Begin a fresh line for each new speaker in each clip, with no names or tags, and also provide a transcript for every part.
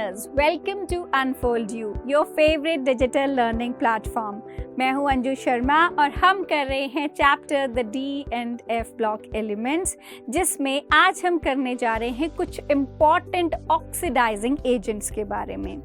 learners, welcome to Unfold You, your favorite digital learning platform. मैं हूं अंजू शर्मा और हम कर रहे हैं chapter the D and F block elements, जिसमें आज हम करने जा रहे हैं कुछ इम्पॉर्टेंट ऑक्सीडाइजिंग एजेंट्स के बारे में।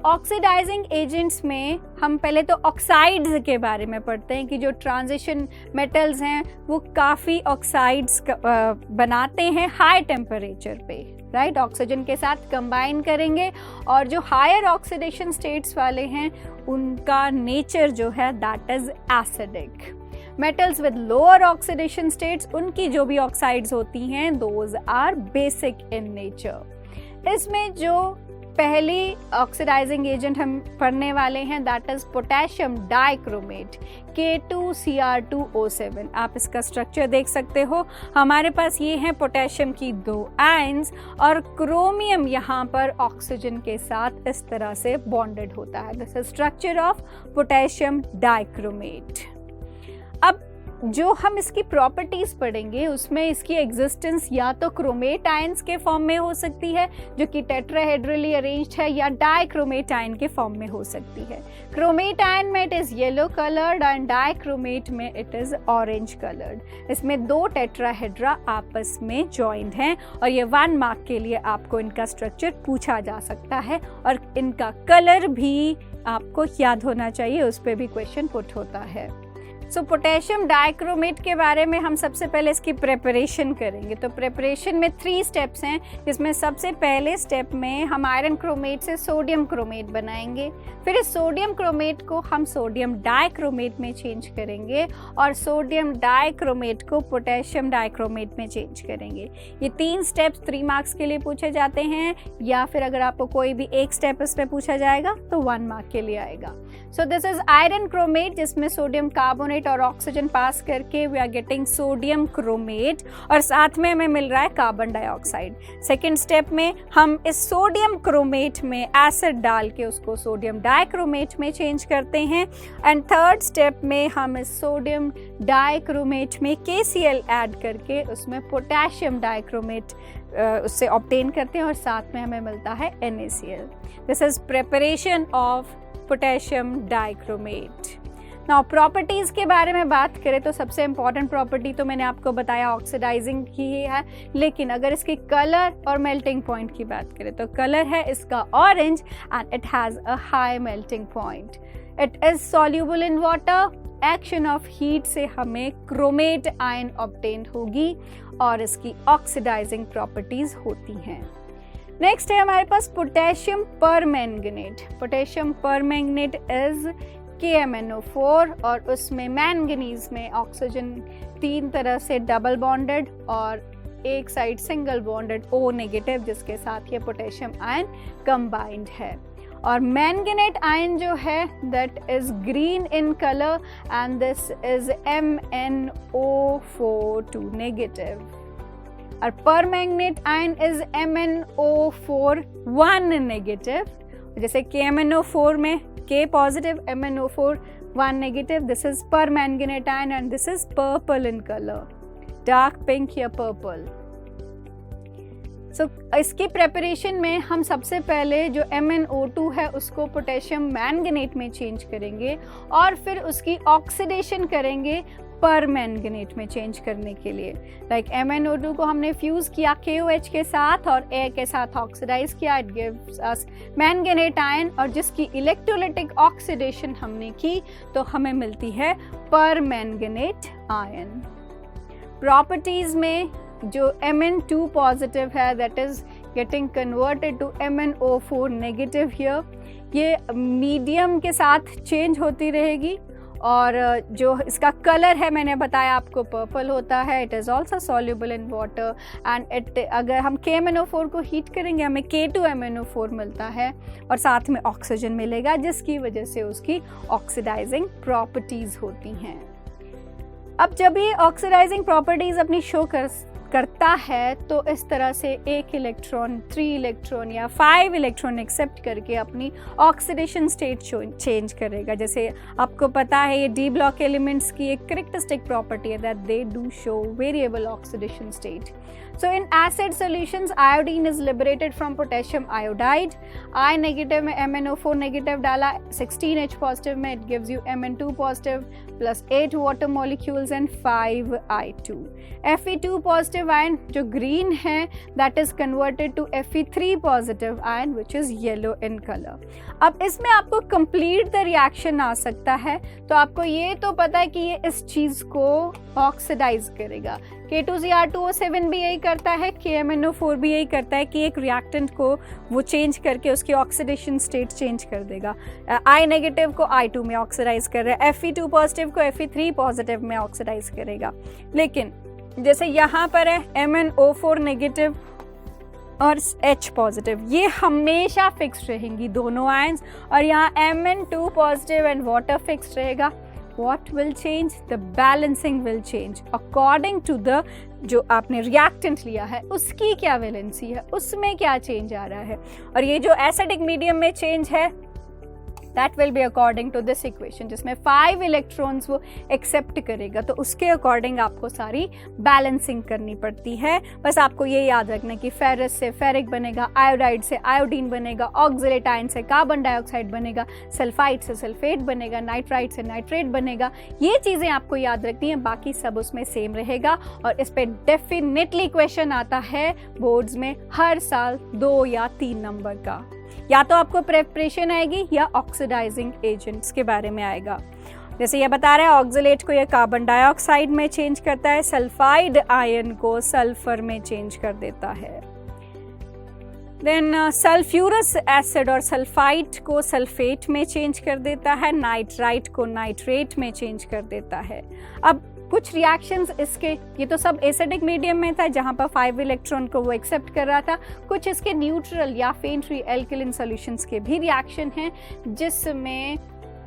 ऑक्सीडाइजिंग एजेंट्स में हम पहले तो ऑक्साइड्स के बारे में पढ़ते हैं कि जो ट्रांजिशन मेटल्स हैं वो काफ़ी ऑक्साइड्स बनाते हैं हाई टेम्परेचर पे, राइट। ऑक्सीजन के साथ कंबाइन करेंगे और जो हायर ऑक्सीडेशन स्टेट्स वाले हैं उनका नेचर जो है that is acidic. Metals with lower oxidation states, उनकी जो भी ऑक्साइड्स होती हैं those are basic in nature. इसमें जो पहली ऑक्सीडाइजिंग एजेंट हम पढ़ने वाले हैं that is potassium dichromate K2Cr2O7। आप इसका स्ट्रक्चर देख सकते हो। हमारे पास ये है पोटेशियम की 2 आयंस और क्रोमियम यहाँ पर ऑक्सीजन के साथ इस तरह से बॉन्डेड होता है। This is structure of potassium dichromate. अब जो हम इसकी प्रॉपर्टीज पढ़ेंगे उसमें इसकी एग्जिस्टेंस या तो क्रोमेट आयंस के फॉर्म में हो सकती है जो कि टेट्राहेड्रली अरेंज्ड है, या डाइक्रोमेट आयन के फॉर्म में हो सकती है। क्रोमेट आयन में it is yellow coloured and dichromate में इट इज ऑरेंज कलर्ड। इसमें 2 टेट्राहेड्रा आपस में जॉइंड हैं और ये 1 मार्क के लिए आपको इनका स्ट्रक्चर पूछा जा सकता है और इनका कलर भी आपको याद होना चाहिए, उस पर भी क्वेश्चन पुट होता है। पोटेशियम डाइक्रोमेट के बारे में हम सबसे पहले इसकी प्रिपरेशन करेंगे। तो प्रिपरेशन में 3 स्टेप्स हैं, जिसमें सबसे पहले स्टेप में हम आयरन क्रोमेट से सोडियम क्रोमेट बनाएंगे। फिर इस सोडियम क्रोमेट को हम सोडियम डाइक्रोमेट में चेंज करेंगे और सोडियम डाइक्रोमेट को पोटेशियम डाइक्रोमेट में चेंज करेंगे। ये 3 स्टेप्स 3 मार्क्स के लिए पूछे जाते हैं, या फिर अगर आपको कोई भी एक स्टेप इस पे पूछा जाएगा तो 1 मार्क के लिए आएगा। So this is iron chromate, जिसमें सोडियम कार्बोनेट और ऑक्सीजन पास करके we are getting sodium chromate और साथ में हमें मिल रहा है कार्बन डाइऑक्साइड। सेकेंड स्टेप में हम इस सोडियम क्रोमेट में एसिड डाल के उसको सोडियम डाइक्रोमेट में चेंज करते हैं। एंड थर्ड स्टेप में हम इस सोडियम डाइक्रोमेट में KCl ऐड करके उसमें पोटेशियम डाइक्रोमेट उससे ऑब्टेन करते हैं और साथ में हमें मिलता है NaCl। This is preparation of potassium dichromate. Now properties के बारे में बात करें तो सबसे इंपॉर्टेंट प्रॉपर्टी तो मैंने आपको बताया ऑक्सीडाइजिंग की ही है, लेकिन अगर इसकी कलर और मेल्टिंग पॉइंट की बात करें तो कलर है इसका orange and it has a high melting point. It is soluble in water. Action of heat से हमें क्रोमेट आयन ऑब्टेन होगी और इसकी ऑक्सीडाइजिंग प्रॉपर्टीज़ होती हैं। नेक्स्ट है हमारे पास potassium permanganate. Potassium permanganate is KMnO4 और उसमें मैंगनीज में ऑक्सीजन 3 तरह से डबल बॉन्डेड और एक side single bonded O negative, जिसके साथ ये पोटेशियम आयन कंबाइंड है। और मैंगनेट आयन जो है that is green in colour and this is MnO4 negative. और permanganate ion is MnO4 1 negative. जैसे KMnO4 में K positive, MnO4 1 negative. This is permanganate ion and this is purple in colour, dark pink या purple. इसकी preparation में हम सबसे पहले जो MnO2 है उसको पोटेशियम मैंगनेट में चेंज करेंगे और फिर उसकी ऑक्सीडेशन करेंगे परमैंगनेट में चेंज करने के लिए। लाइक MnO2 को हमने फ्यूज किया KOH के साथ और एयर के साथ ऑक्सीडाइज किया, it gives us manganate ion, और जिसकी इलेक्ट्रोलाइटिक ऑक्सीडेशन हमने की तो हमें मिलती है परमैंगनेट आयन। प्रॉपर्टीज में जो Mn2 पॉजिटिव है that is getting converted to MnO4 negative here, ये मीडियम के साथ चेंज होती रहेगी। और जो इसका कलर है मैंने बताया आपको पर्पल होता है। It is also soluble in water and it, अगर हम KMnO4 को हीट करेंगे हमें K2MnO4 मिलता है और साथ में ऑक्सीजन मिलेगा, जिसकी वजह से उसकी ऑक्सीडाइजिंग प्रॉपर्टीज़ होती हैं। अब जब ये ऑक्सीडाइजिंग प्रॉपर्टीज़ अपनी शो करता है तो इस तरह से एक इलेक्ट्रॉन, 3 इलेक्ट्रॉन या 5 इलेक्ट्रॉन एक्सेप्ट करके अपनी ऑक्सीडेशन स्टेट चेंज करेगा। जैसे आपको पता है ये डी ब्लॉक एलिमेंट्स की एक कैरेक्टरिस्टिक प्रॉपर्टी है that they do show variable oxidation state. So in acid solutions, iodine is liberated from potassium iodide. I negative में MnO4 negative डाला, 16H positive में it gives you Mn2 positive plus 8 water molecules and 5 I2. Fe2 positive ion जो green है that is converted to Fe3 positive ion which is yellow in color. अब इसमें आपको complete the reaction आ सकता है, तो आपको ये तो पता है कि ये इस चीज़ को ऑक्सीडाइज करेगा। K2Cr2O7 भी यही करता है, KMnO4 भी यही करता है कि एक रिएक्टेंट को वो चेंज करके उसकी ऑक्सीडेशन स्टेट चेंज कर देगा। I नेगेटिव को I2 में ऑक्सीडाइज कर रहा है, Fe2 पॉजिटिव को Fe3 पॉजिटिव में ऑक्सीडाइज करेगा। लेकिन जैसे यहाँ पर है MnO4 नेगेटिव और H पॉजिटिव, ये हमेशा फिक्स रहेंगी दोनों आयंस, और यहाँ Mn2 positive and water fix रहेगा। What will change? The balancing will change according to the जो आपने रिएक्टेंट लिया है उसकी क्या वैलेंसी है, उसमें क्या चेंज आ रहा है। और ये जो एसिडिक मीडियम में चेंज है that will be according to this equation, जिसमें 5 इलेक्ट्रॉन्स वो एक्सेप्ट करेगा, तो उसके अकॉर्डिंग आपको सारी बैलेंसिंग करनी पड़ती है। बस आपको ये याद रखना कि फेरस से फेरिक बनेगा, आयोडाइड से आयोडीन बनेगा, ऑक्सलेट आयन से कार्बन डाइऑक्साइड बनेगा, सल्फाइड से सल्फेट बनेगा, नाइट्राइड से नाइट्रेट बनेगा। ये चीज़ें आपको याद रखनी है, बाकी सब उसमें सेम रहेगा। और इस पर डेफिनेटली क्वेश्चन आता है बोर्ड्स में हर साल 2 या 3 नंबर का, या तो आपको प्रेपरेशन आएगी या ऑक्सीडाइजिंग एजेंट्स के बारे में आएगा। जैसे ये बता रहे हैं ऑक्सलेट को ये कार्बन डाइऑक्साइड में चेंज करता है, सल्फाइड आयन को सल्फर में चेंज कर देता है। देन सल्फ्यूरस एसिड और सल्फाइड को सल्फेट में चेंज कर देता है, नाइट्राइट को नाइट्रेट में चेंज कर देता है। अब कुछ रिएक्शंस इसके, ये तो सब एसिडिक मीडियम में था जहाँ पर 5 इलेक्ट्रॉन को वो एक्सेप्ट कर रहा था। कुछ इसके न्यूट्रल या फेंट एल्कलिन सॉल्यूशंस के भी रिएक्शन हैं जिसमें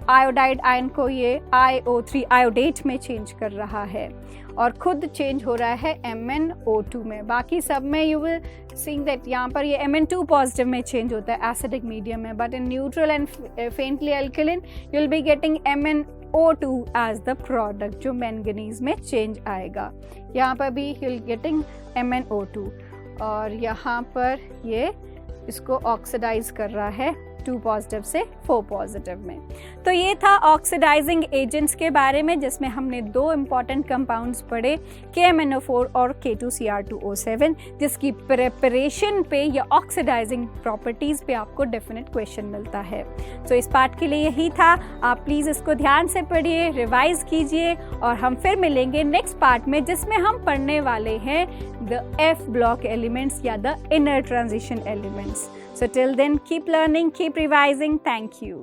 आयोडाइड आयन को ये IO3 आयोडेट में चेंज कर रहा है और खुद चेंज हो रहा है MnO2 में। बाकी सब में यू विल सीइंग दैट यहाँ पर ये Mn2 पॉजिटिव में चेंज होता है एसिडिक मीडियम में, but in neutral and faintly alkaline you will be getting MnO2 as the product, जो मैंगनीज में चेंज आएगा। यहाँ पर भी यू विल गेटिंग MnO2 और यहाँ पर ये इसको ऑक्सीडाइज कर रहा है 2 पॉजिटिव से 4 पॉजिटिव में। तो ये था ऑक्सीडाइजिंग एजेंट्स के बारे में, जिसमें हमने 2 इंपॉर्टेंट कंपाउंड्स पढ़े, KMnO4 और K2Cr2O7, जिसकी प्रिपरेशन पे या ऑक्सीडाइजिंग प्रॉपर्टीज पे आपको डेफिनेट क्वेश्चन मिलता है। तो इस पार्ट के लिए यही था। आप प्लीज़ इसको ध्यान से पढ़िए, रिवाइज कीजिए और हम फिर मिलेंगे नेक्स्ट पार्ट में, जिसमें हम पढ़ने वाले हैं द F ब्लॉक एलिमेंट्स या the inner transition elements. So till then, keep learning, keep revising. Thank you.